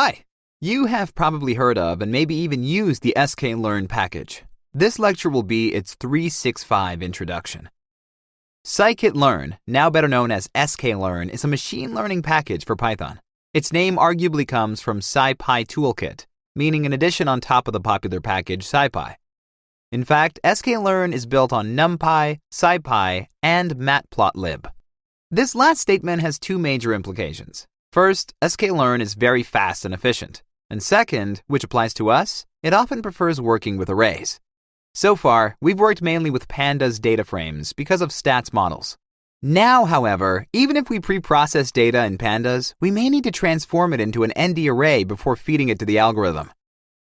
Hi! You have probably heard of and maybe even used the Sklearn package. This lecture will be its 365 introduction. Scikit-learn, now better known as Sklearn, is a machine learning package for Python. Its name arguably comes from SciPy toolkit, meaning an addition on top of the popular package SciPy. In fact, Sklearn is built on NumPy, SciPy, and matplotlib. This last statement has two major implications. First, Sklearn is very fast and efficient. And second, which applies to us, it often prefers working with arrays. So far, we've worked mainly with Pandas data frames because of stats models. Now, however, even if we pre-process data in Pandas, we may need to transform it into an ND array before feeding it to the algorithm.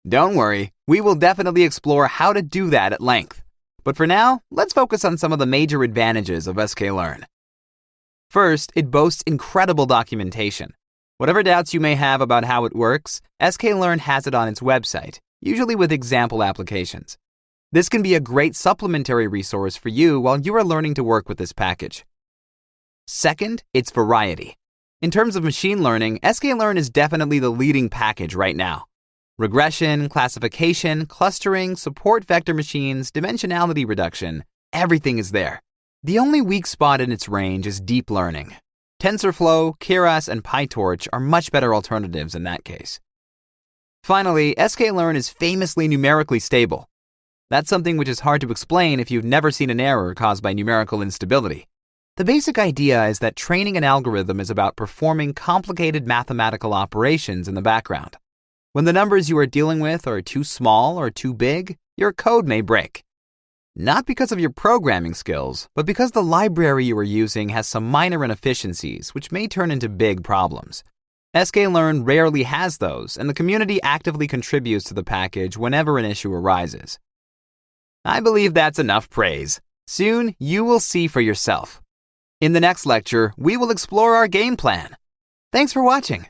Don't worry, we will definitely explore how to do that at length. But for now, let's focus on some of the major advantages of Sklearn. First, it boasts incredible documentation. Whatever doubts you may have about how it works, Sklearn has it on its website, usually with example applications. This can be a great supplementary resource for you while you are learning to work with this package. Second, its variety. In terms of machine learning, Sklearn is definitely the leading package right now. Regression, classification, clustering, support vector machines, dimensionality reduction, everything is there. The only weak spot in its range is deep learning. TensorFlow, Keras, and PyTorch are much better alternatives in that case. Finally, Sklearn is famously numerically stable. That's something which is hard to explain if you've never seen an error caused by numerical instability. The basic idea is that training an algorithm is about performing complicated mathematical operations in the background. When the numbers you are dealing with are too small or too big, your code may break. Not because of your programming skills, but because the library you are using has some minor inefficiencies which may turn into big problems. Sklearn rarely has those, and the community actively contributes to the package whenever an issue arises. I believe that's enough praise. Soon, you will see for yourself. In the next lecture, we will explore our game plan. Thanks for watching.